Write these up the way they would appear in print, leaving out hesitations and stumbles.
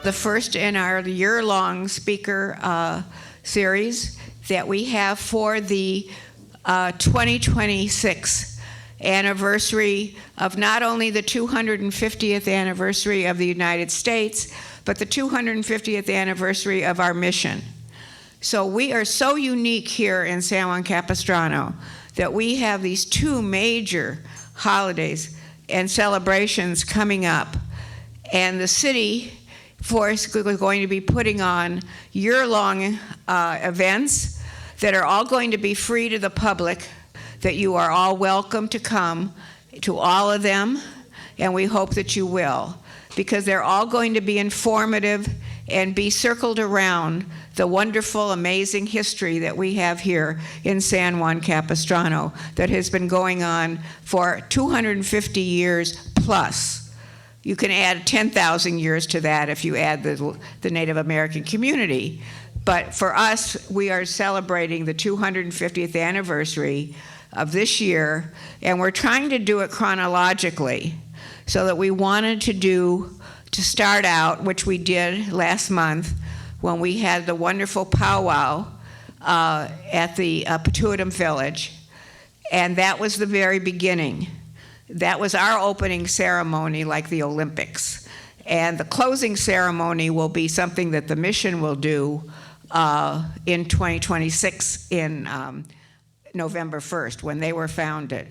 The first in our year-long speaker series that we have for the 2026 anniversary of not only the 250th anniversary of the United States, but the 250th anniversary of our mission. So we are so unique here in San Juan Capistrano that we have these two major holidays and celebrations coming up. And the city is going to be putting on year-long events that are all going to be free to the public, that you are all welcome to come to all of them, and we hope that you will, because they're all going to be informative and be circled around the wonderful, amazing history that we have here in San Juan Capistrano that has been going on for 250 years plus. You can add 10,000 years to that if you add the Native American community. But for us, we are celebrating the 250th anniversary of this year, and we're trying to do it chronologically, so that we wanted to start out, which we did last month when we had the wonderful powwow at the Patuitum Village, and that was the very beginning. That was our opening ceremony, like the Olympics. And the closing ceremony will be something that the mission will do in 2026 in November 1st, when they were founded.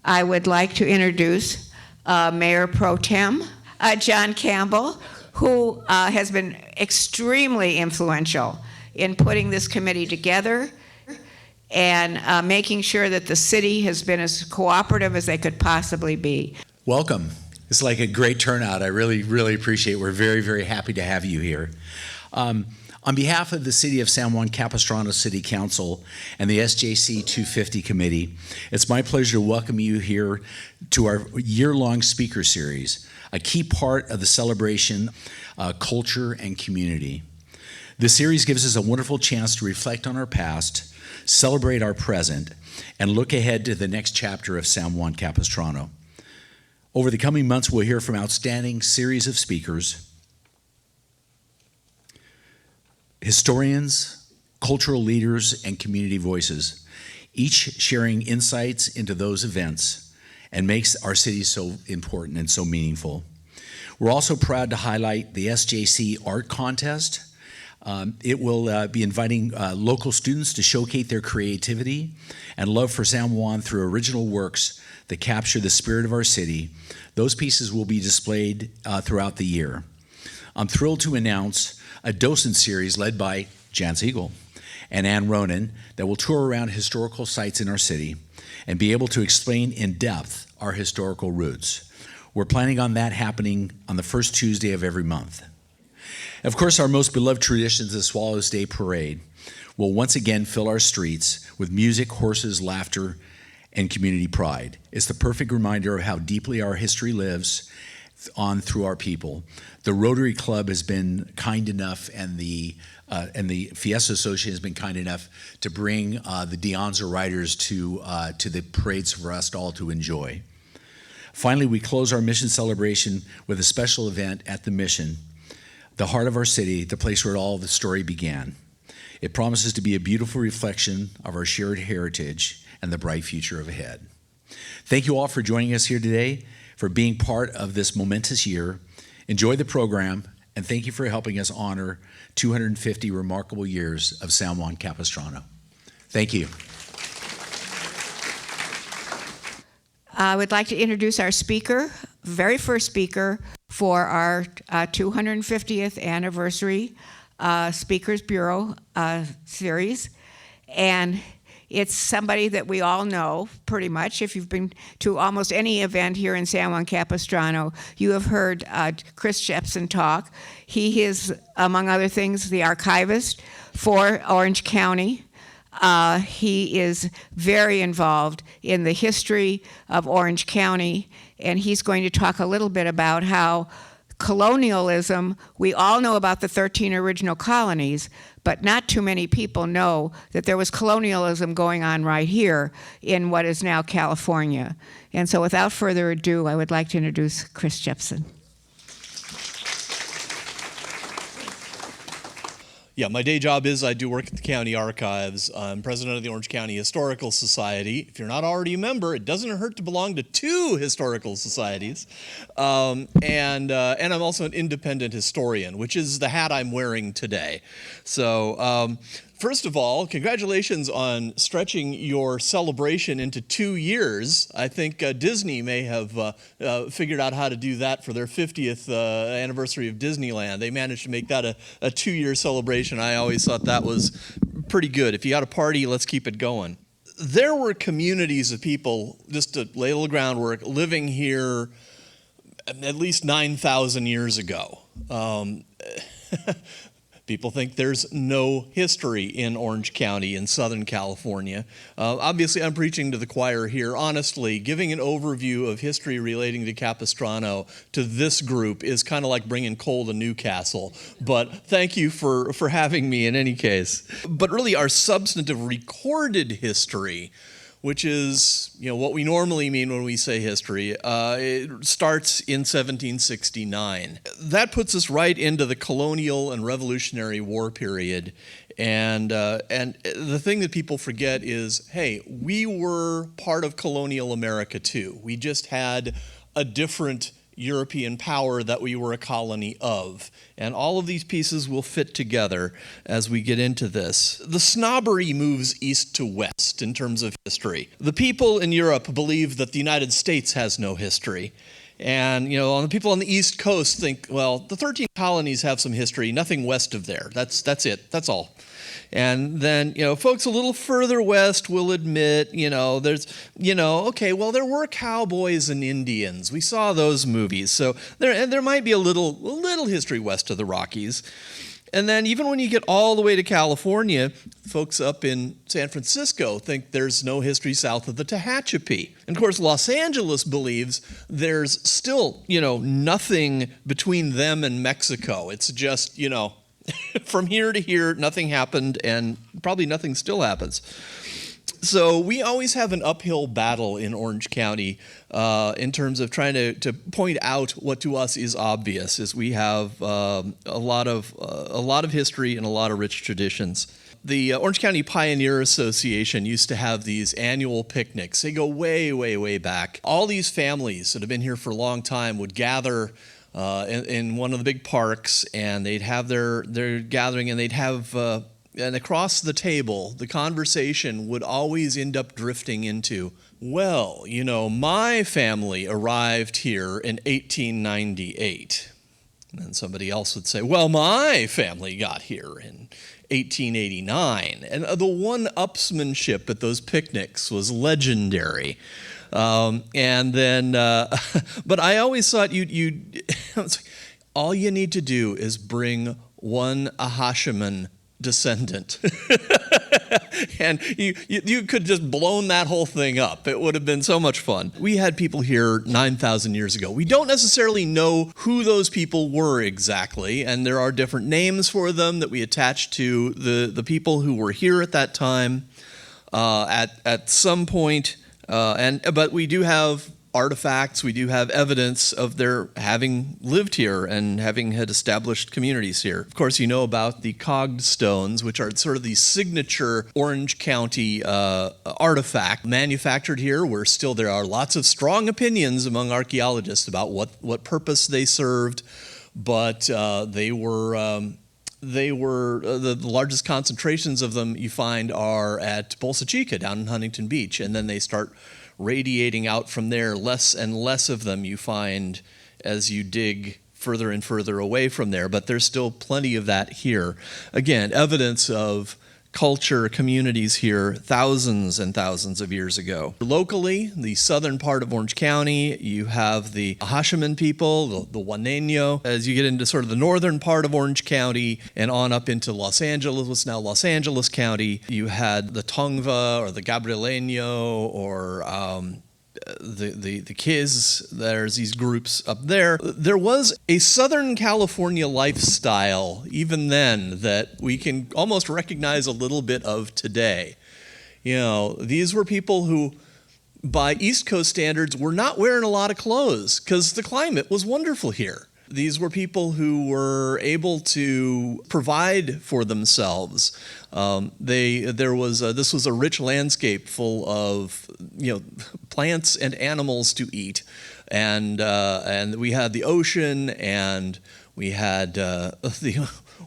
I would like to introduce Mayor Pro Tem John Campbell, who has been extremely influential in putting this committee together and making sure that the city has been as cooperative as they could possibly be. Welcome. It's like a great turnout. I really, really appreciate it. We're very, very happy to have you here. On behalf of the City of San Juan Capistrano City Council and the SJC 250 Committee, it's my pleasure to welcome you here to our year-long speaker series, a key part of the celebration, culture, and community. This series gives us a wonderful chance to reflect on our past, celebrate our present, and look ahead to the next chapter of San Juan Capistrano. Over the coming months, we'll hear from outstanding series of speakers, historians, cultural leaders, and community voices, each sharing insights into those events and makes our city so important and so meaningful. We're also proud to highlight the SJC Art Contest. It will be inviting local students to showcase their creativity and love for San Juan through original works that capture the spirit of our city. Those pieces will be displayed throughout the year. I'm thrilled to announce a docent series led by Jan Siegel and Ann Ronan that will tour around historical sites in our city and be able to explain in depth our historical roots. We're planning on that happening on the first Tuesday of every month. Of course, our most beloved tradition, the Swallows Day Parade, will once again fill our streets with music, horses, laughter, and community pride. It's the perfect reminder of how deeply our history lives on through our people. The Rotary Club has been kind enough, and the Fiesta Association has been kind enough to bring the Deonza riders to the parades for us all to enjoy. Finally, we close our mission celebration with a special event at the Mission, the heart of our city, the place where all the story began. It promises to be a beautiful reflection of our shared heritage and the bright future ahead. Thank you all for joining us here today, for being part of this momentous year. Enjoy the program, and thank you for helping us honor 250 remarkable years of San Juan Capistrano. Thank you. I would like to introduce our speaker, very first speaker for our 250th anniversary Speakers Bureau series. And It's somebody that we all know pretty much. If you've been to almost any event here in San Juan Capistrano, you have heard Chris Jepsen talk. He is, among other things, the archivist for Orange County. He is very involved in the history of Orange County, and he's going to talk a little bit about how colonialism, we all know about the 13 original colonies, but not too many people know that there was colonialism going on right here in what is now California. And so without further ado, I would like to introduce Chris Jepsen. Yeah, my day job is I do work at the county archives. I'm president of the Orange County Historical Society. If you're not already a member, it doesn't hurt to belong to 2 historical societies. And I'm also an independent historian, which is the hat I'm wearing today. So first of all, congratulations on stretching your celebration into 2 years. I think Disney may have figured out how to do that for their 50th anniversary of Disneyland. They managed to make that a 2-year celebration. I always thought that was pretty good. If you got a party, let's keep it going. There were communities of people, just to lay a little groundwork, living here at least 9,000 years ago. People think there's no history in Orange County in Southern California. Obviously, I'm preaching to the choir here. Honestly, giving an overview of history relating to Capistrano to this group is kind of like bringing coal to Newcastle. But thank you for having me in any case. But really, our substantive recorded history, which is what we normally mean when we say history, it starts in 1769. That puts us right into the colonial and Revolutionary War period. And the thing that people forget is, hey, we were part of colonial America too. We just had a different European power that we were a colony of. And all of these pieces will fit together as we get into this. The snobbery moves east to west in terms of history. The people in Europe believe that the United States has no history. And, the people on the East Coast think, well, the 13 colonies have some history, nothing west of there. That's it. That's all. And then, folks a little further west will admit, there's, okay, well, there were cowboys and Indians. We saw those movies. So there might be a little history west of the Rockies. And then even when you get all the way to California, folks up in San Francisco think there's no history south of the Tehachapi. And of course, Los Angeles believes there's still, nothing between them and Mexico. It's just, from here to here, nothing happened, and probably nothing still happens. So we always have an uphill battle in Orange County in terms of trying to point out what to us is obvious, is we have a lot of history and a lot of rich traditions. The Orange County Pioneer Association used to have these annual picnics. They go way, way, way back. All these families that have been here for a long time would gather in one of the big parks, and they'd have their gathering, and they'd have and across the table, the conversation would always end up drifting into, well, my family arrived here in 1898. And then somebody else would say, well, my family got here in 1889. And the one-upsmanship at those picnics was legendary. And then, but I always thought all you need to do is bring one Ahashiman descendant. And you could just blown that whole thing up. It would have been so much fun. We had people here 9,000 years ago. We don't necessarily know who those people were exactly, and there are different names for them that we attach to the people who were here at that time at some point. But we do have artifacts, we do have evidence of their having lived here and having had established communities here. Of course, about the cogged stones, which are sort of the signature Orange County artifact manufactured here, where still there are lots of strong opinions among archaeologists about what purpose they served, but they were the largest concentrations of them you find are at Bolsa Chica down in Huntington Beach, and then they start radiating out from there. Less and less of them you find as you dig further and further away from there, but there's still plenty of that here. Again, evidence of culture communities here thousands and thousands of years ago. Locally, the southern part of Orange County, you have the Hashiman people, the Juaneño. As you get into sort of the northern part of Orange County and on up into Los Angeles, what's now Los Angeles County, you had the Tongva or the Gabrieleño or the Kiz. There's these groups up there. There was a Southern California lifestyle even then that we can almost recognize a little bit of today. You know, these were people who, by East Coast standards, were not wearing a lot of clothes because the climate was wonderful here. These were people who were able to provide for themselves. This was a rich landscape full of, you know, plants and animals to eat, and we had the ocean, and we had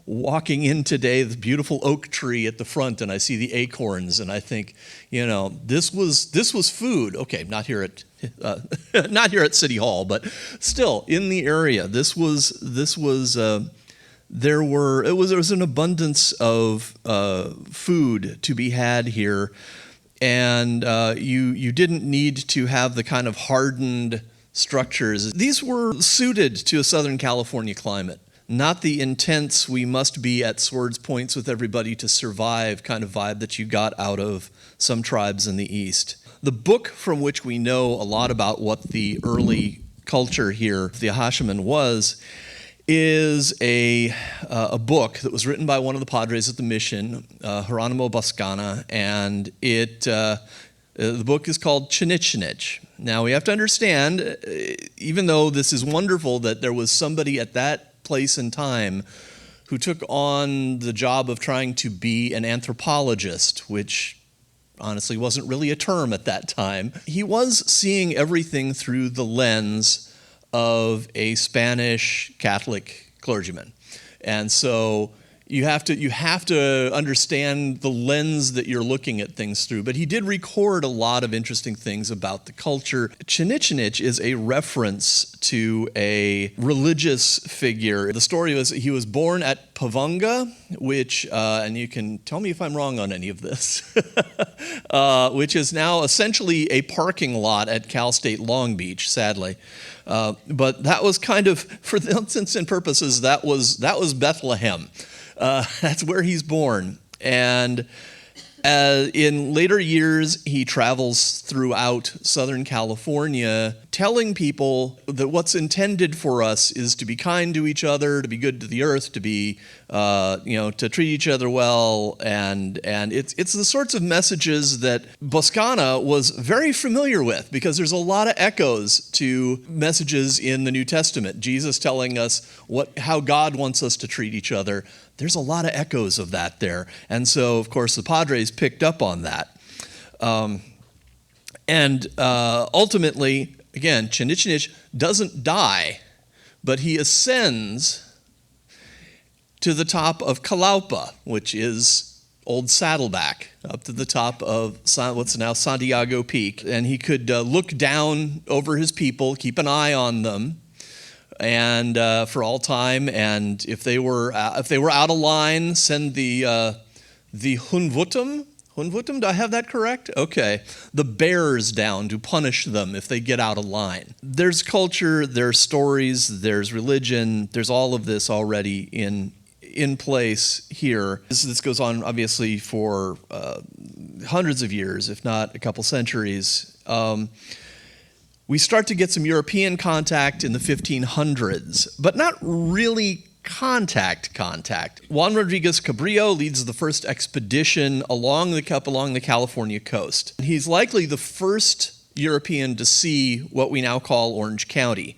walking in today, the beautiful oak tree at the front, and I see the acorns, and I think, you know, this was food. Okay, not here at City Hall, but still in the area. There was an abundance of food to be had here, and you didn't need to have the kind of hardened structures. These were suited to a Southern California climate. Not the intense, we must be at swords points with everybody to survive kind of vibe that you got out of some tribes in the East. The book from which we know a lot about what the early culture here, the Hashiman, was, is a book that was written by one of the padres at the mission, Geronimo Boscana, and the book is called Chinichinich. Now, we have to understand, even though this is wonderful that there was somebody at that place and time who took on the job of trying to be an anthropologist, which honestly wasn't really a term at that time. He was seeing everything through the lens of a Spanish Catholic clergyman. And so you have to understand the lens that you're looking at things through. But he did record a lot of interesting things about the culture. Chinichinich is a reference to a religious figure. The story was he was born at Pavunga, which, and you can tell me if I'm wrong on any of this, which is now essentially a parking lot at Cal State Long Beach, sadly. But that was kind of, for the intents and purposes, that was Bethlehem. That's where he's born. And in later years, he travels throughout Southern California, telling people that what's intended for us is to be kind to each other, to be good to the earth, to be, to treat each other well. And it's the sorts of messages that Boscana was very familiar with, because there's a lot of echoes to messages in the New Testament. Jesus telling us how God wants us to treat each other. There's a lot of echoes of that there. And so, of course, the Padres picked up on that. Ultimately, again, Chinichinich doesn't die, but he ascends to the top of Calaupa, which is Old Saddleback, up to the top of what's now Santiago Peak. And he could look down over his people, keep an eye on them, and for all time, and if they were out of line, send the Hunvutum. Hunvutum, do I have that correct? Okay. The bears down to punish them if they get out of line. There's culture, there's stories, there's religion, there's all of this already in place here. This goes on, obviously, for hundreds of years, if not a couple centuries. We start to get some European contact in the 1500s, but not really contact. Juan Rodriguez Cabrillo leads the first expedition along the California coast. He's likely the first European to see what we now call Orange County.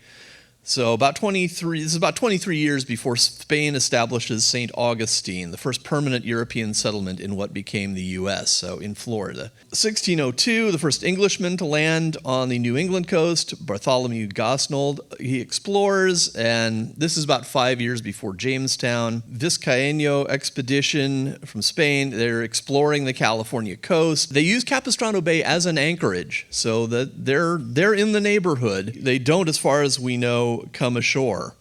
So this is about 23 years before Spain establishes St. Augustine, the first permanent European settlement in what became the U.S., so in Florida. 1602, the first Englishman to land on the New England coast, Bartholomew Gosnold. He explores, and this is about 5 years before Jamestown. Vizcaíno expedition from Spain. They're exploring the California coast. They use Capistrano Bay as an anchorage, so that they're in the neighborhood. They don't, as far as we know, come ashore.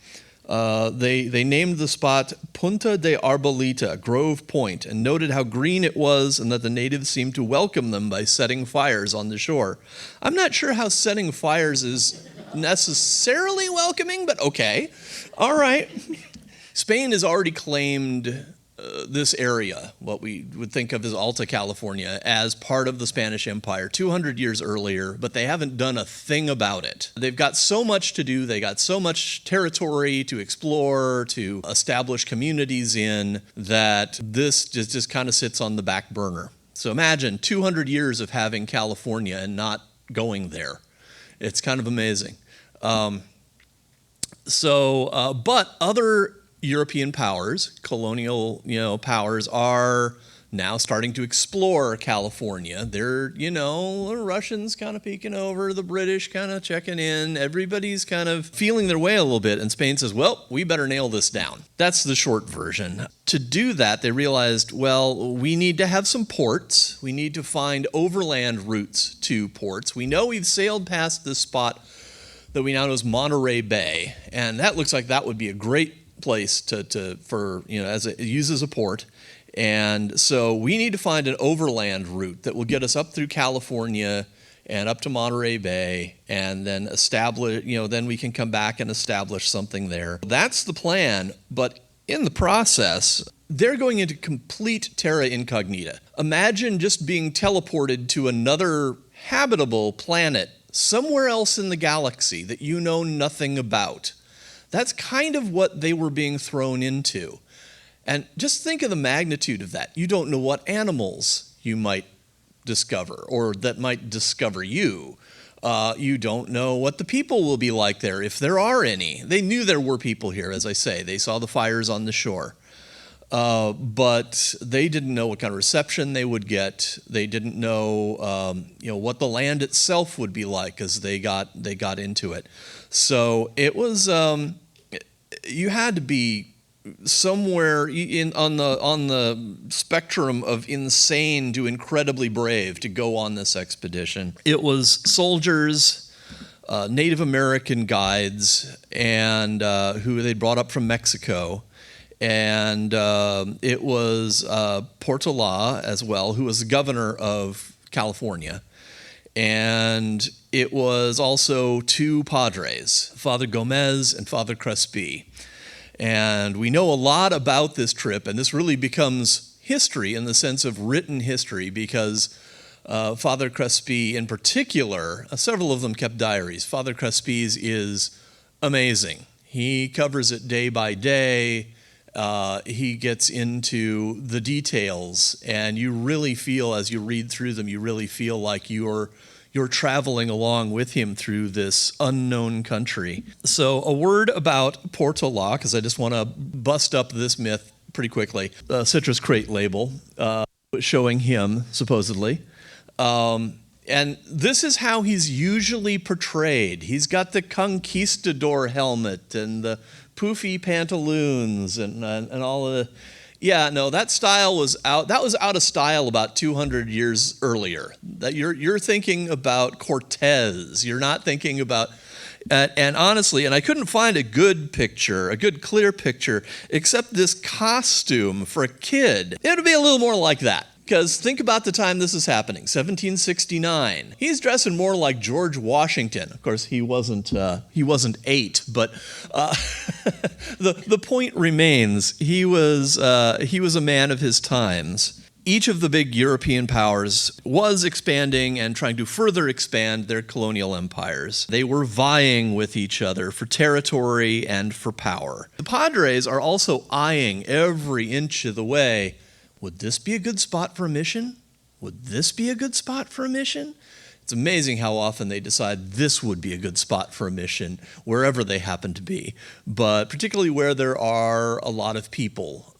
They named the spot Punta de Arbolita, Grove Point, and noted how green it was and that the natives seemed to welcome them by setting fires on the shore. I'm not sure how setting fires is necessarily welcoming, but okay. All right. Spain has already claimed this area, what we would think of as Alta California, as part of the Spanish Empire 200 years earlier, but they haven't done a thing about it. They've got so much to do, they got so much territory to explore, to establish communities in, that this just kind of sits on the back burner. So imagine 200 years of having California and not going there. It's kind of amazing. But other European powers, colonial, powers, are now starting to explore California. They're, the Russians kind of peeking over, the British kind of checking in. Everybody's kind of feeling their way a little bit. And Spain says, well, we better nail this down. That's the short version. To do that, they realized, well, we need to have some ports. We need to find overland routes to ports. We know we've sailed past this spot that we now know as Monterey Bay. And that looks like that would be a great place for as it uses a port. And so we need to find an overland route that will get us up through California and up to Monterey Bay, and then establish, then we can come back and establish something there. That's the plan, but in the process, they're going into complete terra incognita. Imagine just being teleported to another habitable planet somewhere else in the galaxy that you know nothing about. That's kind of what they were being thrown into. And just think of the magnitude of that. You don't know what animals you might discover or that might discover you. You don't know what the people will be like there, if there are any. They knew there were people here, as I say. They saw the fires on the shore. But they didn't know what kind of reception they would get. They didn't know, what the land itself would be like as they got into it. So it was, you had to be somewhere on the spectrum of insane to incredibly brave to go on this expedition. It was soldiers, Native American guides, and who they brought up from Mexico. And it was Portola as well, who was the governor of California. And it was also two padres, Father Gomez and Father Crespi. And we know a lot about this trip, and this really becomes history in the sense of written history, because Father Crespi in particular, several of them kept diaries. Father Crespi's is amazing. He covers it day by day. He gets into the details, and you really feel, as you read through them, you really feel like you're traveling along with him through this unknown country. So a word about Portola, because I just want to bust up this myth pretty quickly. Citrus crate label showing him, supposedly. And this is how he's usually portrayed. He's got the conquistador helmet and the poofy pantaloons and all of the... Yeah, no, that style was out. That was out of style about 200 years earlier. That you're thinking about Cortez. You're not thinking about... And honestly, and I couldn't find a good picture, a good clear picture, except this costume for a kid. It would be a little more like that. Because think about the time this is happening, 1769. He's dressing more like George Washington. Of course, he wasn't 8, but the point remains. He was a man of his times. Each of the big European powers was expanding and trying to further expand their colonial empires. They were vying with each other for territory and for power. The Padres are also eyeing every inch of the way. Would this be a good spot for a mission? Would this be a good spot for a mission? It's amazing how often they decide this would be a good spot for a mission, wherever they happen to be, but particularly where there are a lot of people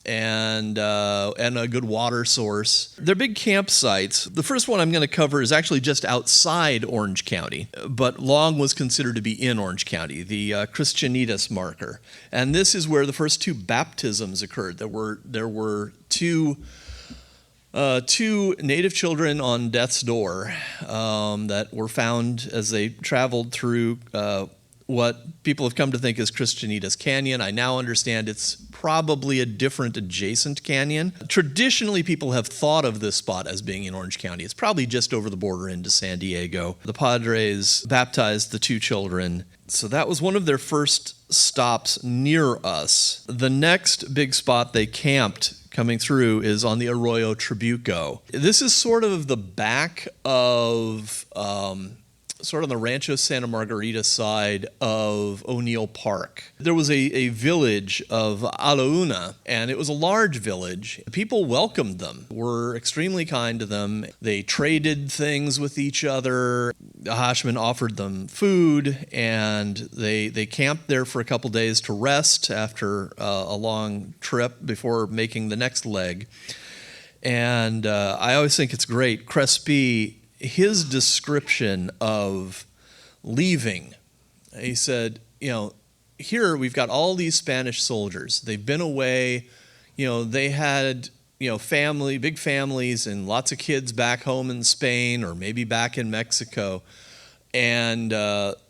and a good water source. They're big campsites. The first one I'm going to cover is actually just outside Orange County, but long was considered to be in Orange County, the Christianitas marker. And this is where the first two baptisms occurred. There were two native children on death's door that were found as they traveled through what people have come to think is Christianitas Canyon. I now understand it's probably a different adjacent canyon. Traditionally, people have thought of this spot as being in Orange County. It's probably just over the border into San Diego. The Padres baptized the two children. So that was one of their first stops near us. The next big spot they camped coming through is on the Arroyo Trabuco. This is sort of the back of, sort of on the Rancho Santa Margarita side of O'Neill Park. There was a village of Alauna, and it was a large village. People welcomed them, were extremely kind to them. They traded things with each other. Hashman offered them food, and they camped there for a couple days to rest after a long trip before making the next leg. And I always think it's great. Crespi, his description of leaving, he said, here we've got all these Spanish soldiers. They've been away, they had, big families and lots of kids back home in Spain or maybe back in Mexico. And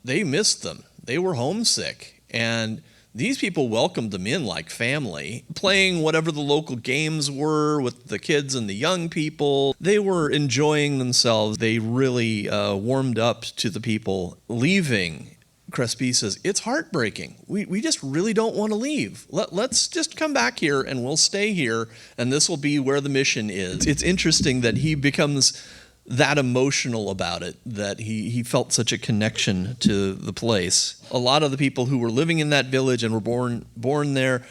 they missed them. They were homesick. And these people welcomed them in like family, playing whatever the local games were with the kids and the young people. They were enjoying themselves. They really warmed up to the people. Leaving, Crespi says, it's heartbreaking. We just really don't want to leave. Let's just come back here and we'll stay here, and this will be where the mission is. It's interesting that he becomes that emotional about it, that he felt such a connection to the place. A lot of the people who were living in that village and were born there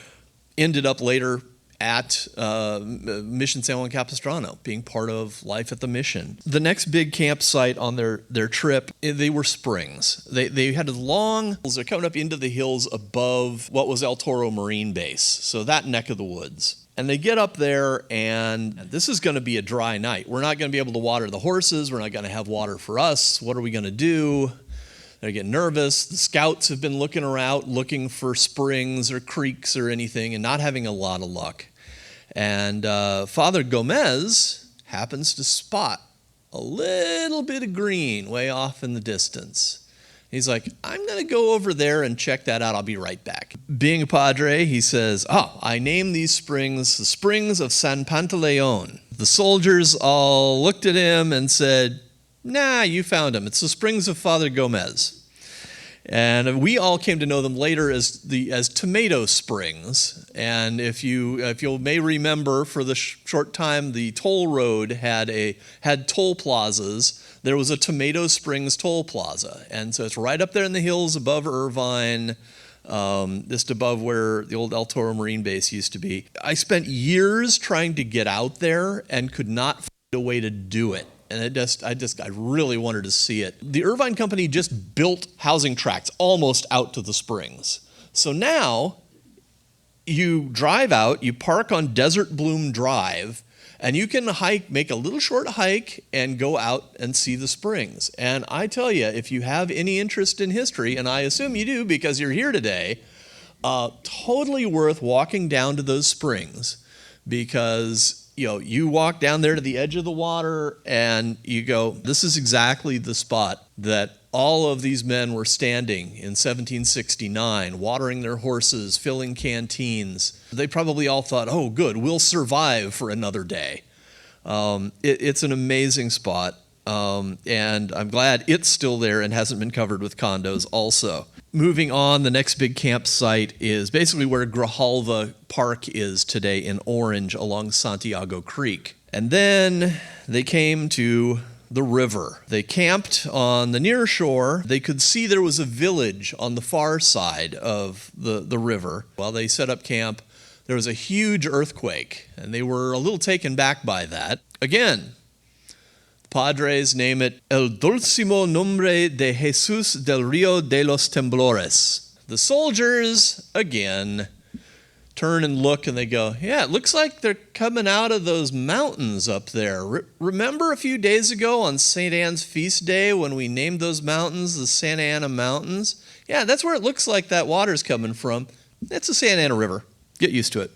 ended up later at Mission San Juan Capistrano, being part of life at the mission. The next big campsite on their trip, they were springs. They had they're coming up into the hills above what was El Toro Marine Base, so that neck of the woods. And they get up there, and this is going to be a dry night. We're not going to be able to water the horses. We're not going to have water for us. What are we going to do? They get nervous. The scouts have been looking around, looking for springs or creeks or anything, and not having a lot of luck. And Father Gomez happens to spot a little bit of green way off in the distance. He's like, I'm going to go over there and check that out. I'll be right back. Being a padre, he says, I named these springs the Springs of San Pantaleon. The soldiers all looked at him and said, nah, you found them. It's the Springs of Father Gomez. And we all came to know them later as Tomato Springs. And if you may remember, for the short time the toll road had toll plazas, there was a Tomato Springs toll plaza. And so it's right up there in the hills above Irvine, just above where the old El Toro Marine Base used to be. I spent years trying to get out there and could not find a way to do it. And I really wanted to see it. The Irvine Company just built housing tracts almost out to the springs. So now you drive out, you park on Desert Bloom Drive, and you can make a little short hike and go out and see the springs. And I tell you, if you have any interest in history, and I assume you do because you're here today, totally worth walking down to those springs, because you walk down there to the edge of the water and you go, this is exactly the spot that all of these men were standing in 1769, watering their horses, filling canteens. They probably all thought, oh, good, we'll survive for another day. It's an amazing spot, and I'm glad it's still there and hasn't been covered with condos also. Moving on, the next big campsite is basically where Grijalva Park is today in Orange along Santiago Creek. And then they came to the river. They camped on the near shore. They could see there was a village on the far side of the river. While they set up camp, there was a huge earthquake, and they were a little taken back by that. Again, Padres name it El Dulcimo Nombre de Jesus del Rio de los Temblores. The soldiers, again, turn and look and they go, yeah, it looks like they're coming out of those mountains up there. Remember a few days ago on St. Anne's feast day when we named those mountains the Santa Ana Mountains? Yeah, that's where it looks like that water's coming from. It's the Santa Ana River. Get used to it.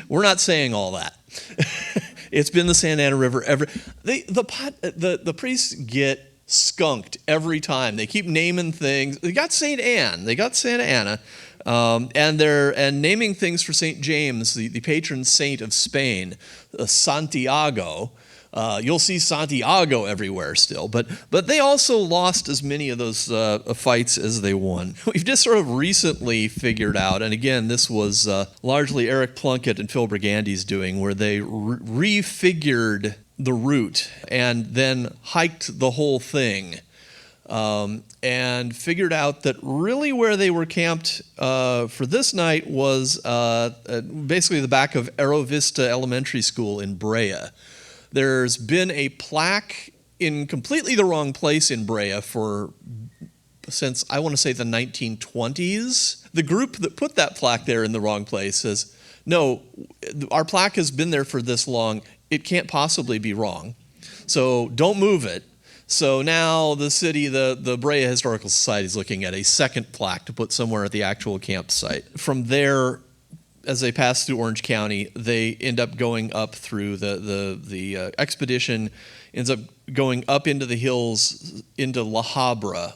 We're not saying all that. It's been the Santa Ana River ever. The priests get skunked every time. They keep naming things. They got St. Anne. They got Santa Anna. And naming things for St. James, the patron saint of Spain, Santiago. You'll see Santiago everywhere still, but they also lost as many of those fights as they won. We've just sort of recently figured out, and again, this was largely Eric Plunkett and Phil Brigandy's doing, where they refigured the route and then hiked the whole thing. And figured out that really where they were camped for this night was basically the back of Arrow Vista Elementary School in Brea. There's been a plaque in completely the wrong place in Brea since I want to say the 1920s. The group that put that plaque there in the wrong place says, no, our plaque has been there for this long. It can't possibly be wrong. So don't move it. So now the city, the Brea Historical Society is looking at a second plaque to put somewhere at the actual campsite. From there, as they pass through Orange County, they end up going up through the expedition ends up going up into the hills into La Habra,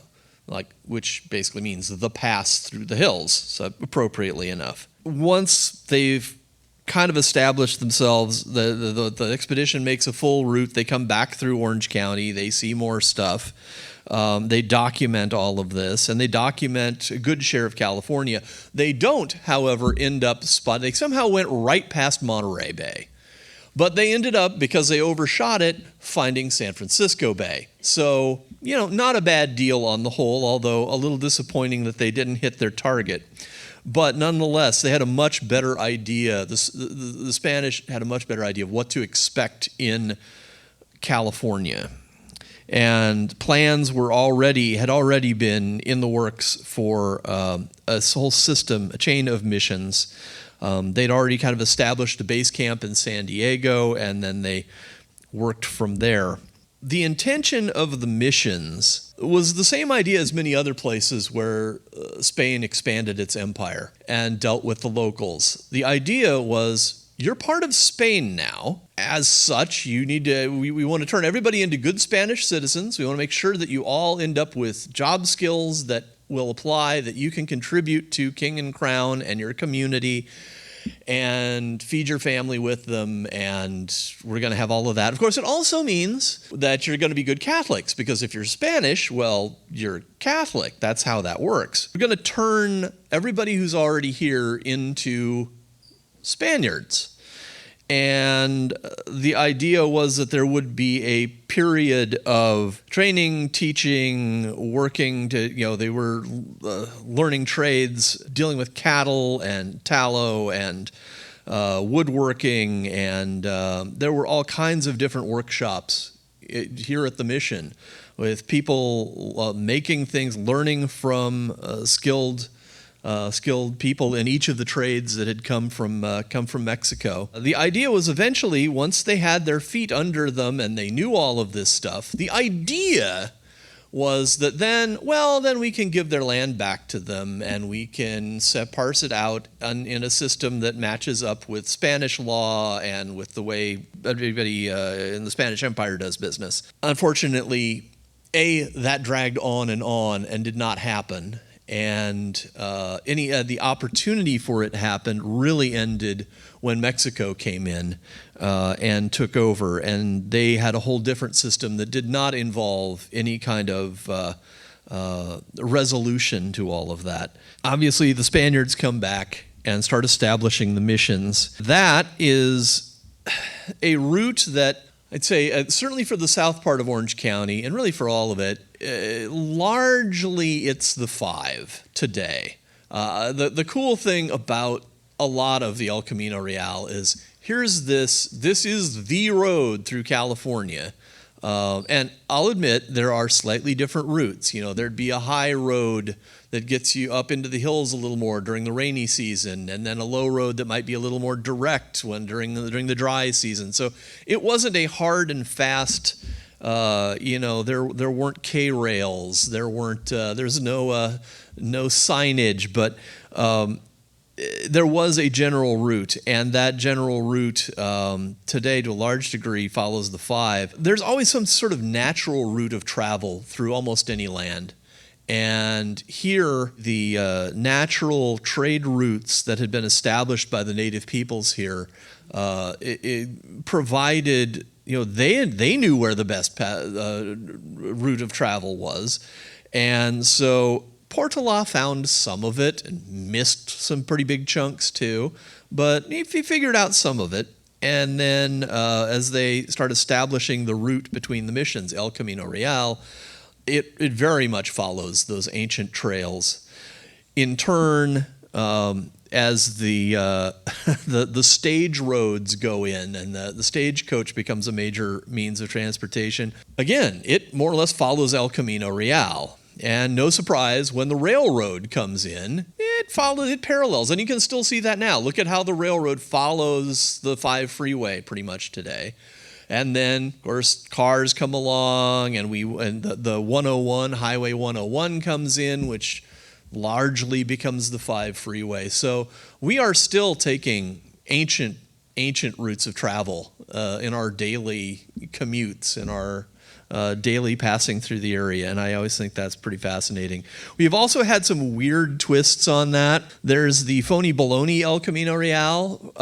which basically means the pass through the hills, so appropriately enough. Once they've kind of established themselves, the expedition makes a full route. They come back through Orange County. They see more stuff. They document all of this, and they document a good share of California. They don't, however, end up they somehow went right past Monterey Bay. But they ended up, because they overshot it, finding San Francisco Bay. So, not a bad deal on the whole, although a little disappointing that they didn't hit their target. But nonetheless, they had a much better idea. The Spanish had a much better idea of what to expect in California. And plans had already been in the works for a whole system, a chain of missions. They'd already kind of established a base camp in San Diego, and then they worked from there. The intention of the missions was the same idea as many other places where Spain expanded its empire and dealt with the locals. The idea was, you're part of Spain now. As such, we want to turn everybody into good Spanish citizens. We want to make sure that you all end up with job skills that will apply, that you can contribute to King and Crown and your community, and feed your family with them, and we're going to have all of that. Of course, it also means that you're going to be good Catholics, because if you're Spanish, well, you're Catholic. That's how that works. We're going to turn everybody who's already here into Spaniards. And the idea was that there would be a period of training, teaching, working they were learning trades, dealing with cattle and tallow and woodworking, and there were all kinds of different workshops here at the mission with people making things, learning from skilled people in each of the trades that had come from Mexico. The idea was eventually, once they had their feet under them and they knew all of this stuff, the idea was that then we can give their land back to them, and we can parse it out in a system that matches up with Spanish law and with the way everybody in the Spanish Empire does business. Unfortunately, that dragged on and did not happen. And the opportunity for it happened really ended when Mexico came in and took over, and they had a whole different system that did not involve any kind of resolution to all of that. Obviously, the Spaniards come back and start establishing the missions. That is a route that I'd say, certainly for the south part of Orange County, and really for all of it, largely it's the five today. The cool thing about a lot of the El Camino Real is, this is the road through California. And I'll admit, there are slightly different routes. There'd be a high road that gets you up into the hills a little more during the rainy season, and then a low road that might be a little more direct during the dry season. So it wasn't a hard and fast. There weren't K-rails. There's no signage, but there was a general route, and that general route today, to a large degree, follows the five. There's always some sort of natural route of travel through almost any land. And here, the natural trade routes that had been established by the native peoples here, it provided, they knew where the best route of travel was. And so Portola found some of it and missed some pretty big chunks too, but he figured out some of it. And then as they start establishing the route between the missions, El Camino Real, it very much follows those ancient trails. In turn, as the the stage roads go in and the stagecoach becomes a major means of transportation, again, it more or less follows El Camino Real. And no surprise, when the railroad comes in, it parallels. And you can still see that now. Look at how the railroad follows the 5 freeway pretty much today. And then, of course, cars come along, and the 101, Highway 101 comes in, which largely becomes the 5 freeway. So we are still taking ancient routes of travel in our daily commutes, in our daily passing through the area, and I always think that's pretty fascinating. We've also had some weird twists on that. There's the phony baloney El Camino Real,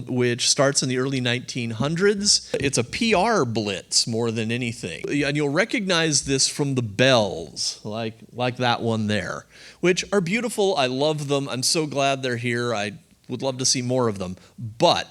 which starts in the early 1900s. It's a PR blitz more than anything. And you'll recognize this from the bells, like that one there, which are beautiful. I love them. I'm so glad they're here. I would love to see more of them. But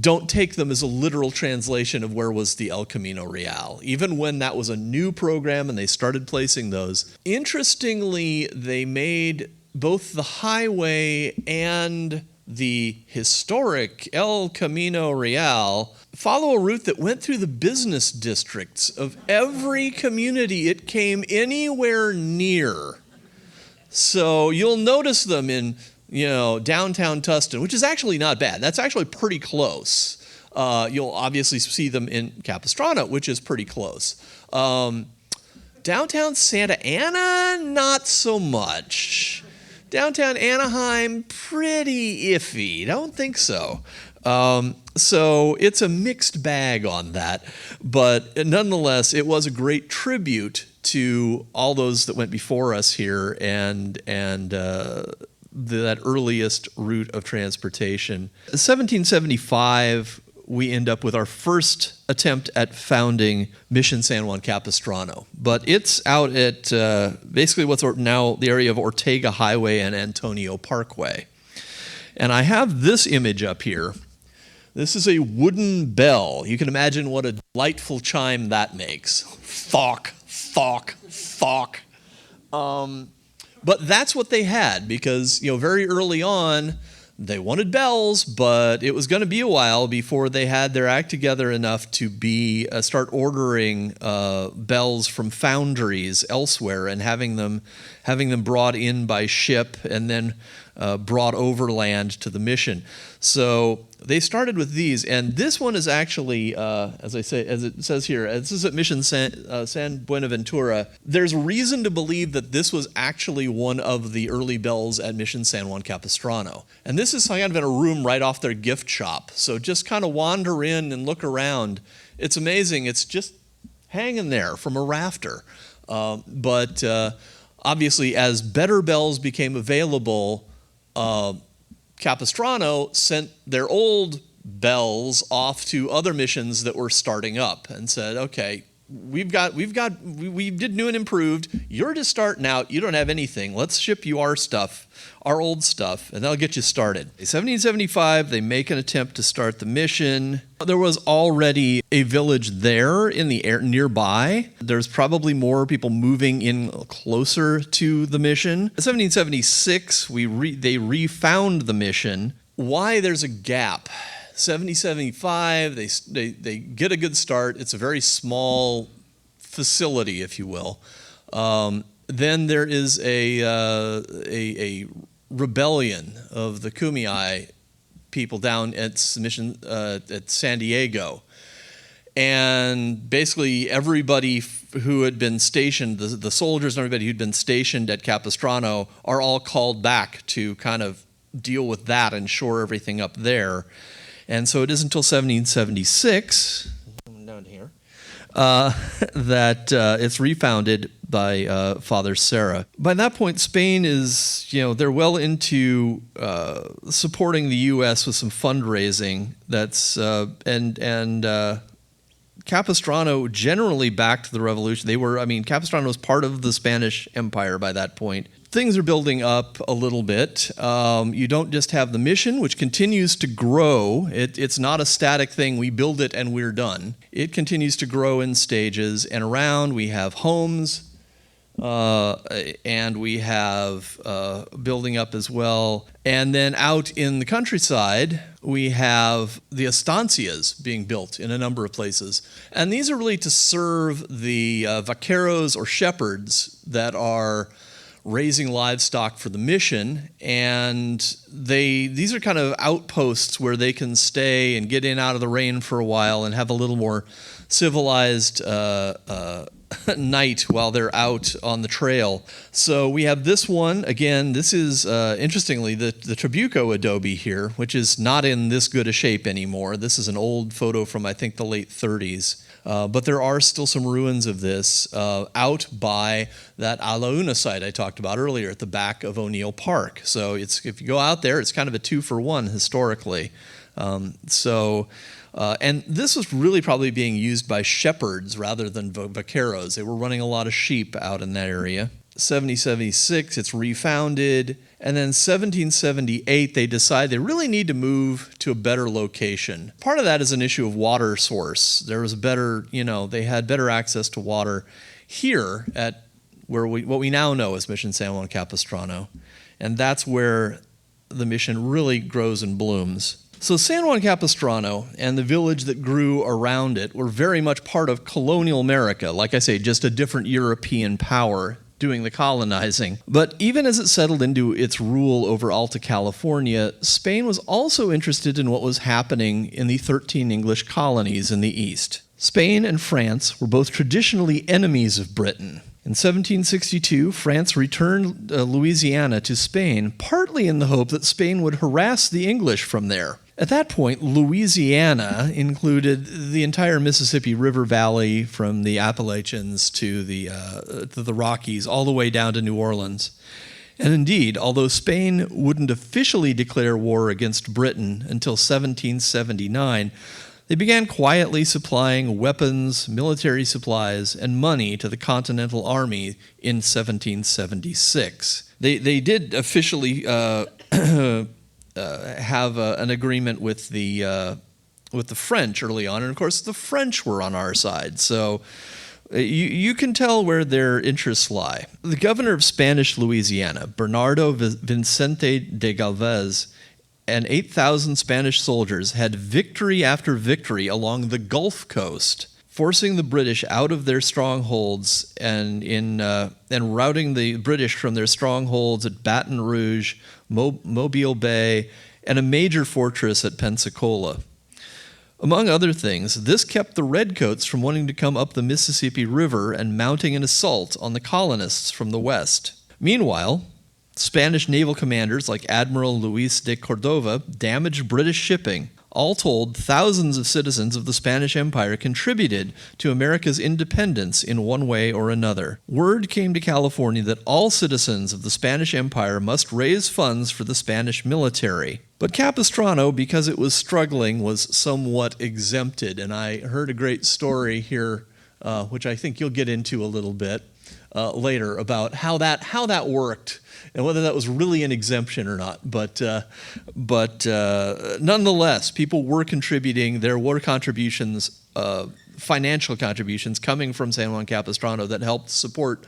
don't take them as a literal translation of where was the El Camino Real, even when that was a new program and they started placing those. Interestingly, they made both the highway and the historic El Camino Real follow a route that went through the business districts of every community it came anywhere near. So you'll notice them in downtown Tustin, which is actually not bad. That's actually pretty close. You'll obviously see them in Capistrano, which is pretty close. Downtown Santa Ana, not so much. Downtown Anaheim, pretty iffy. Don't think so. So it's a mixed bag on that. But nonetheless, it was a great tribute to all those that went before us here and that earliest route of transportation. 1775, we end up with our first attempt at founding Mission San Juan Capistrano. But it's out at basically what's now the area of Ortega Highway and Antonio Parkway. And I have this image up here. This is a wooden bell. You can imagine what a delightful chime that makes. Thawk, thawk, thawk. But that's what they had because, very early on, they wanted bells, but it was going to be a while before they had their act together enough to start ordering bells from foundries elsewhere and having them brought in by ship and then brought overland to the mission. So they started with these, and this one is actually, as it says here, this is at Mission San Buenaventura. There's reason to believe that this was actually one of the early bells at Mission San Juan Capistrano. And this is kind of in a room right off their gift shop. So just kind of wander in and look around. It's amazing. It's just hanging there from a rafter. But obviously, as better bells became available, Capistrano sent their old bells off to other missions that were starting up and said, okay, we did new and improved. You're just starting out. You don't have anything. Let's ship you our stuff, our old stuff, and that'll get you started. In 1775, they make an attempt to start the mission. There was already a village there in the air nearby. There's probably more people moving in closer to the mission. In 1776, they refound the mission. Why there's a gap? 1775, they get a good start. It's a very small facility, if you will. Then there is a rebellion of the Kumeyaay people down at mission at San Diego, and basically everybody who had been stationed, the soldiers and everybody who'd been stationed at Capistrano are all called back to kind of deal with that and shore everything up there. And so it isn't until 1776, down here, that it's refounded by Father Serra. By that point, Spain is, they're well into supporting the U.S. with some fundraising. That's Capistrano generally backed the revolution. Capistrano was part of the Spanish Empire by that point. Things are building up a little bit. You don't just have the mission, which continues to grow. It's not a static thing. We build it and we're done. It continues to grow in stages. And around we have homes, and we have building up as well. And then out in the countryside, we have the estancias being built in a number of places. And these are really to serve the vaqueros or shepherds that are raising livestock for the mission, and these are kind of outposts where they can stay and get in out of the rain for a while and have a little more civilized night while they're out on the trail. So we have this one. Again, this is, interestingly, the Trabuco adobe here, which is not in this good a shape anymore. This is an old photo from, I think, the late 30s. But there are still some ruins of this out by that A La Una site I talked about earlier at the back of O'Neill Park. So if you go out there, it's kind of a 2-for-1 historically. And this was really probably being used by shepherds rather than vaqueros. They were running a lot of sheep out in that area. 1776, it's refounded. And then 1778, they decide they really need to move to a better location. Part of that is an issue of water source. There was they had better access to water here at what we now know as Mission San Juan Capistrano. And that's where the mission really grows and blooms. So San Juan Capistrano and the village that grew around it were very much part of colonial America. Like I say, just a different European power doing the colonizing. But even as it settled into its rule over Alta California, Spain was also interested in what was happening in the 13 English colonies in the east. Spain and France were both traditionally enemies of Britain. In 1762, France returned Louisiana to Spain, partly in the hope that Spain would harass the English from there. At that point, Louisiana included the entire Mississippi River Valley from the Appalachians to the Rockies, all the way down to New Orleans. And indeed, although Spain wouldn't officially declare war against Britain until 1779, they began quietly supplying weapons, military supplies, and money to the Continental Army in 1776. They did officially have an agreement with the French early on, and of course the French were on our side. So you can tell where their interests lie. The governor of Spanish Louisiana, Bernardo Vicente de Galvez, and 8,000 Spanish soldiers had victory after victory along the Gulf Coast, forcing the British out of their strongholds and routing the British from their strongholds at Baton Rouge, Mobile Bay, and a major fortress at Pensacola. Among other things, this kept the Redcoats from wanting to come up the Mississippi River and mounting an assault on the colonists from the west. Meanwhile, Spanish naval commanders like Admiral Luis de Cordova damaged British shipping. All told, thousands of citizens of the Spanish Empire contributed to America's independence in one way or another. Word came to California that all citizens of the Spanish Empire must raise funds for the Spanish military. But Capistrano, because it was struggling, was somewhat exempted. And I heard a great story here, which I think you'll get into a little bit later, about how that worked and whether that was really an exemption or not. But nonetheless, people were contributing. There were contributions, financial contributions coming from San Juan Capistrano that helped support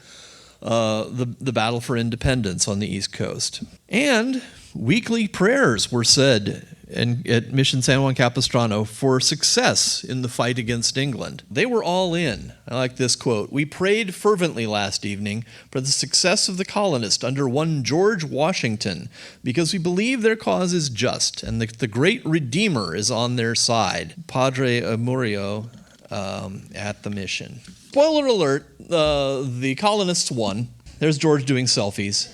the battle for independence on the East Coast. And weekly prayers were said at Mission San Juan Capistrano for success in the fight against England. They were all in. I like this quote. "We prayed fervently last evening for the success of the colonists under one George Washington, because we believe their cause is just and the great Redeemer is on their side." Padre Murillo at the mission. Spoiler alert, the colonists won. There's George doing selfies.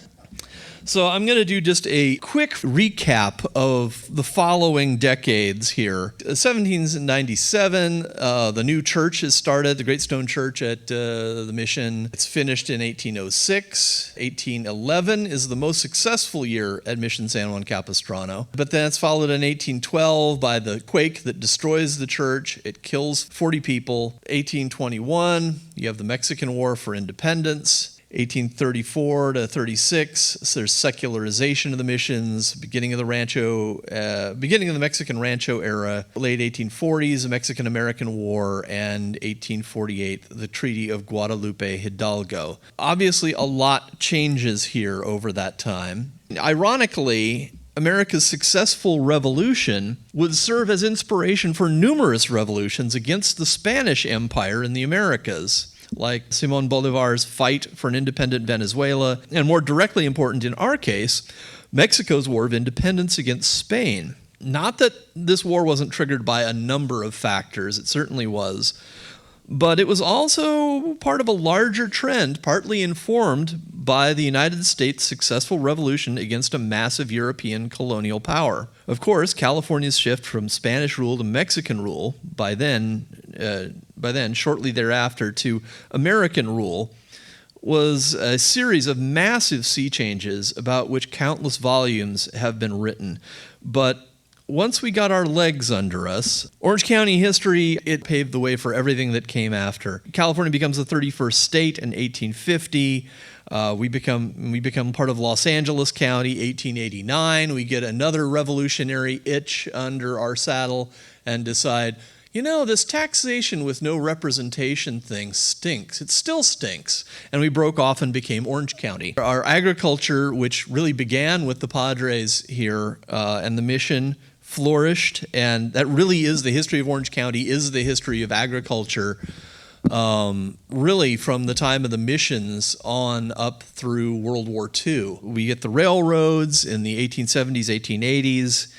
So I'm going to do just a quick recap of the following decades here. 1797, the new church is started, the Great Stone Church at the Mission. It's finished in 1806. 1811 is the most successful year at Mission San Juan Capistrano. But then it's followed in 1812 by the quake that destroys the church. It kills 40 people. 1821, you have the Mexican War for Independence. 1834 to 36, so there's secularization of the missions, beginning of the Mexican Rancho era, late 1840s, the Mexican-American War, and 1848, the Treaty of Guadalupe Hidalgo. Obviously, a lot changes here over that time. Ironically, America's successful revolution would serve as inspiration for numerous revolutions against the Spanish Empire in the Americas, like Simón Bolívar's fight for an independent Venezuela, and more directly important in our case, Mexico's War of Independence against Spain. Not that this war wasn't triggered by a number of factors, it certainly was, but it was also part of a larger trend, partly informed by the United States' successful revolution against a massive European colonial power. Of course, California's shift from Spanish rule to Mexican rule, by then, shortly thereafter, to American rule, was a series of massive sea changes about which countless volumes have been written. But once we got our legs under us, Orange County history, it paved the way for everything that came after. California becomes the 31st state in 1850. We become part of Los Angeles County, 1889. We get another revolutionary itch under our saddle and decide, this taxation with no representation thing stinks. It still stinks. And we broke off and became Orange County. Our agriculture, which really began with the Padres here and the Mission, flourished, and that really is the history of Orange County, is the history of agriculture, really from the time of the missions on up through World War II. We get the railroads in the 1870s, 1880s.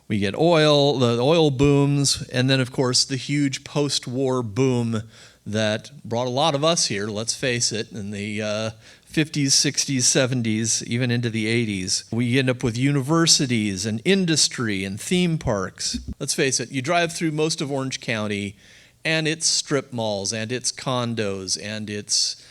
We get oil, the oil booms, and then, of course, the huge post-war boom that brought a lot of us here, let's face it, in the 50s, 60s, 70s, even into the 80s. We end up with universities and industry and theme parks. Let's face it, you drive through most of Orange County, and it's strip malls, and it's condos, and it's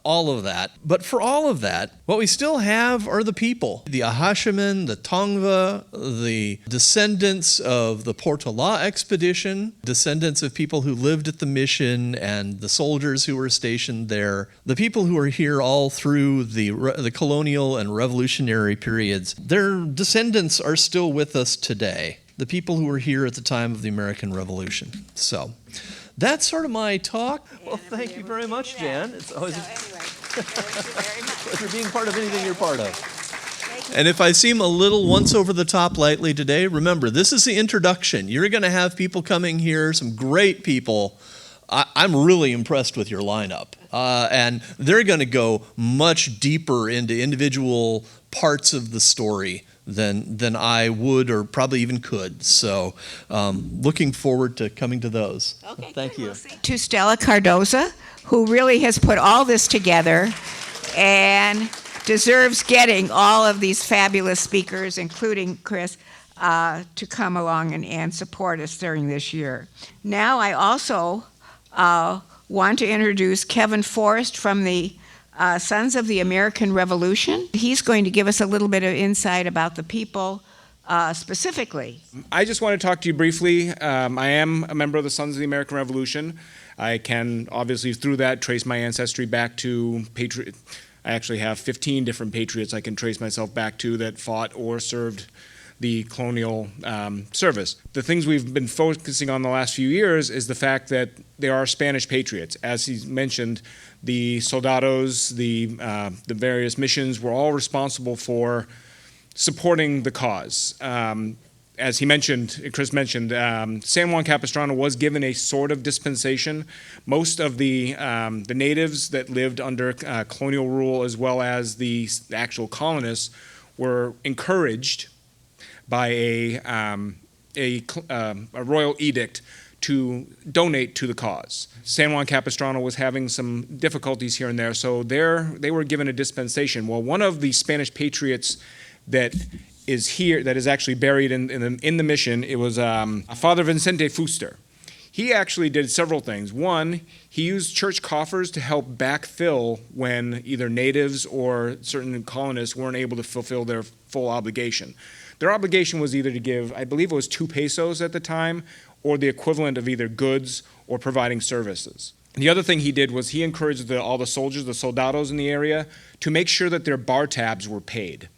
all of that. But for all of that, what we still have are the people. The Ahashiman, the Tongva, the descendants of the Portola expedition, descendants of people who lived at the Mission and the soldiers who were stationed there, the people who are here all through the colonial and revolutionary periods, their descendants are still with us today. The people who were here at the time of the American Revolution. So that's sort of my talk. Well, thank you very much, Jan. It's always a pleasure being part of anything you're part of. And if I seem a little once over the top lightly today, remember, this is the introduction. You're going to have people coming here, some great people. I'm really impressed with your lineup. And they're going to go much deeper into individual parts of the story than I would or probably even could. So looking forward to coming to those. Okay, thank you. To Stella Cardoza, who really has put all this together and deserves getting all of these fabulous speakers, including Chris, to come along and support us during this year. Now I also want to introduce Kevin Forrest from the Sons of the American Revolution. He's going to give us a little bit of insight about the people specifically. I just want to talk to you briefly. I am a member of the Sons of the American Revolution. I can obviously through that trace my ancestry back to patriot. I actually have 15 different patriots I can trace myself back to that fought or served the colonial service. The things we've been focusing on the last few years is the fact that there are Spanish patriots. As he mentioned, the soldados, the various missions were all responsible for supporting the cause. As he mentioned, Chris mentioned, San Juan Capistrano was given a sort of dispensation. Most of the natives that lived under colonial rule, as well as the actual colonists, were encouraged by a royal edict to donate to the cause. San Juan Capistrano was having some difficulties here and there, so they were given a dispensation. Well, one of the Spanish patriots that is here, that is actually buried in the mission, it was Father Vicente Fuster. He actually did several things. One, he used church coffers to help backfill when either natives or certain colonists weren't able to fulfill their full obligation. Their obligation was either to give, I believe it was 2 pesos at the time, or the equivalent of either goods or providing services. The other thing he did was he encouraged all the soldiers, the soldados in the area, to make sure that their bar tabs were paid.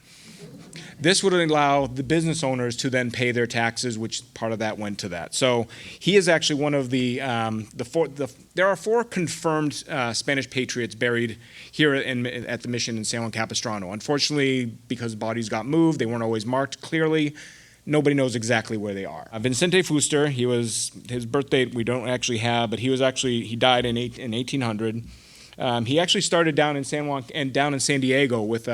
This would allow the business owners to then pay their taxes, which part of that went to that. So he is actually one of there are 4 confirmed Spanish patriots buried here at the mission in San Juan Capistrano. Unfortunately, because bodies got moved, they weren't always marked clearly. Nobody knows exactly where they are. Vicente Fuster, his birth date we don't actually have, but he died in 1800. He actually started down in San Diego with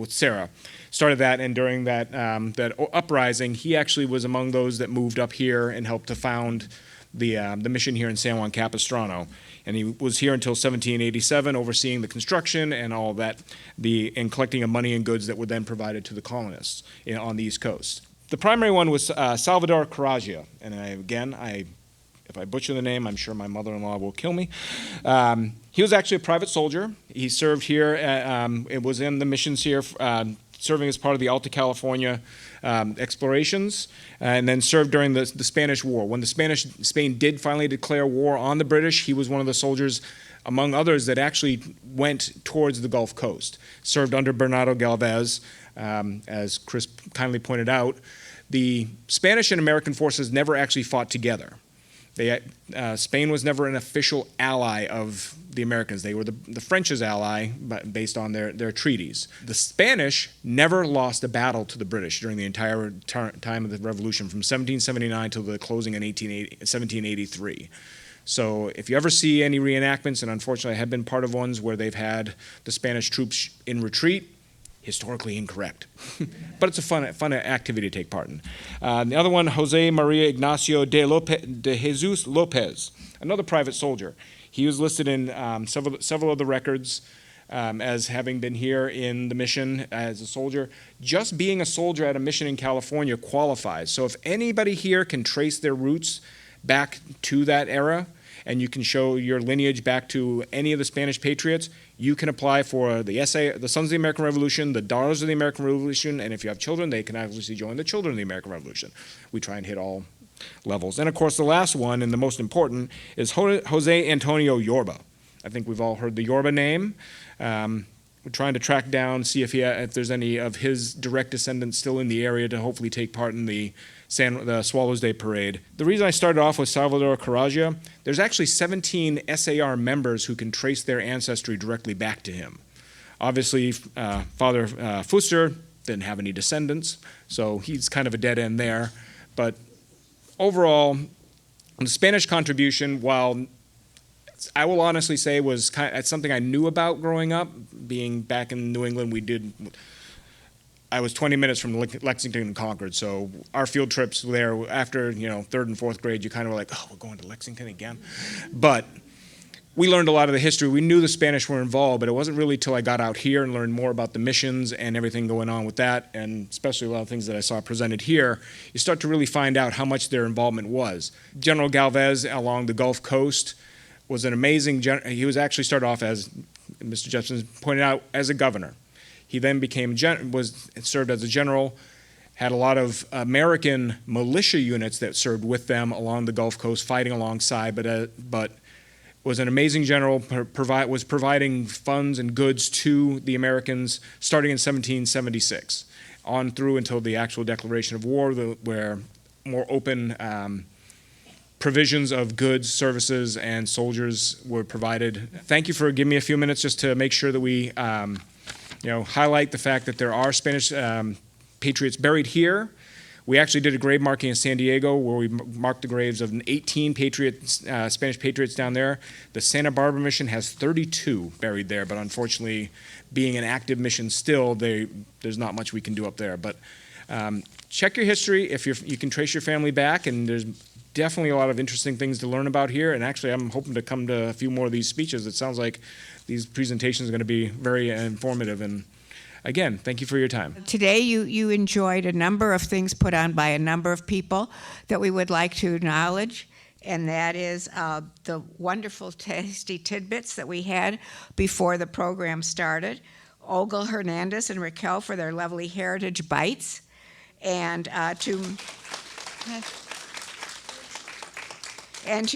Sarah. Started that, and during that uprising, he actually was among those that moved up here and helped to found the mission here in San Juan Capistrano. And he was here until 1787, overseeing the construction and all that, and collecting of money and goods that were then provided to the colonists on the East Coast. The primary one was Salvador Carraggia, and if I butcher the name, I'm sure my mother-in-law will kill me. He was actually a private soldier. He served here, it was in the missions here, serving as part of the Alta California explorations, and then served during the Spanish War. When Spain did finally declare war on the British, he was one of the soldiers, among others, that actually went towards the Gulf Coast. Served under Bernardo Galvez, as Chris kindly pointed out. The Spanish and American forces never actually fought together. Spain was never an official ally of the Americans. They were the French's ally, but based on their treaties. The Spanish never lost a battle to the British during the entire time of the Revolution, from 1779 till the closing in 1783. So if you ever see any reenactments, and unfortunately I have been part of ones where they've had the Spanish troops in retreat, historically incorrect. But it's a fun activity to take part in. The other one, Jose Maria Ignacio de Jesus Lopez, another private soldier. He was listed in several of the records as having been here in the mission as a soldier. Just being a soldier at a mission in California qualifies. So if anybody here can trace their roots back to that era, and you can show your lineage back to any of the Spanish patriots, you can apply for the Sons of the American Revolution, the Daughters of the American Revolution, and if you have children, they can obviously join the Children of the American Revolution. We try and hit all levels. And of course, the last one, and the most important, is Jose Antonio Yorba. I think we've all heard the Yorba name. We're trying to track down, see if there's any of his direct descendants still in the area to hopefully take part in the Swallows Day Parade. The reason I started off with Salvador Carraggia, there's actually 17 SAR members who can trace their ancestry directly back to him. Obviously, Father Fuster didn't have any descendants, so he's kind of a dead end there. But overall, the Spanish contribution, while I will honestly say it's something I knew about growing up, being back in New England, I was 20 minutes from Lexington and Concord, so our field trips there after 3rd and 4th grade, you kind of were like, oh, we're going to Lexington again. But we learned a lot of the history. We knew the Spanish were involved, but it wasn't really till I got out here and learned more about the missions and everything going on with that, and especially a lot of things that I saw presented here, you start to really find out how much their involvement was. General Galvez along the Gulf Coast was an amazing general. He was actually started off, as Mr. Jepsen pointed out, as a governor. He then served as a general, had a lot of American militia units that served with them along the Gulf Coast, fighting alongside, but was an amazing general, was providing funds and goods to the Americans starting in 1776, on through until the actual declaration of war, where more open provisions of goods, services, and soldiers were provided. Thank you for giving me a few minutes just to make sure that we highlight the fact that there are Spanish patriots buried here. We actually did a grave marking in San Diego where we marked the graves of 18 Spanish patriots down there. The Santa Barbara mission has 32 buried there, but unfortunately, being an active mission still, there's not much we can do up there. But check your history if you can trace your family back, and there's definitely a lot of interesting things to learn about here. And actually, I'm hoping to come to a few more of these speeches. It sounds like these presentations are going to be very informative. And again, thank you for your time. Today, you enjoyed a number of things put on by a number of people that we would like to acknowledge, and that is the wonderful, tasty tidbits that we had before the program started. Olga Hernandez and Raquel for their lovely Heritage Bites, and to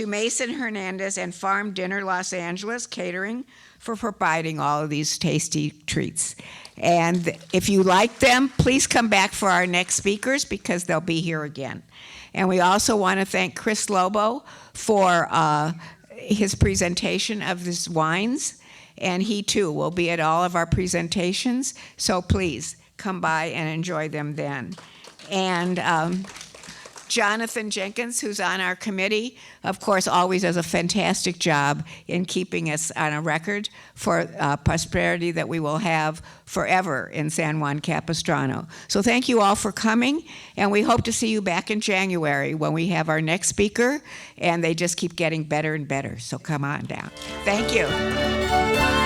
Mason Hernandez and Farm Dinner Los Angeles Catering for providing all of these tasty treats. And if you like them, please come back for our next speakers because they'll be here again. And we also want to thank Chris Lobo for his presentation of these wines. And he too will be at all of our presentations. So please come by and enjoy them then. And Jonathan Jenkins, who's on our committee, of course, always does a fantastic job in keeping us on a record for prosperity that we will have forever in San Juan Capistrano. So thank you all for coming, and we hope to see you back in January when we have our next speaker, and they just keep getting better and better. So come on down. Thank you.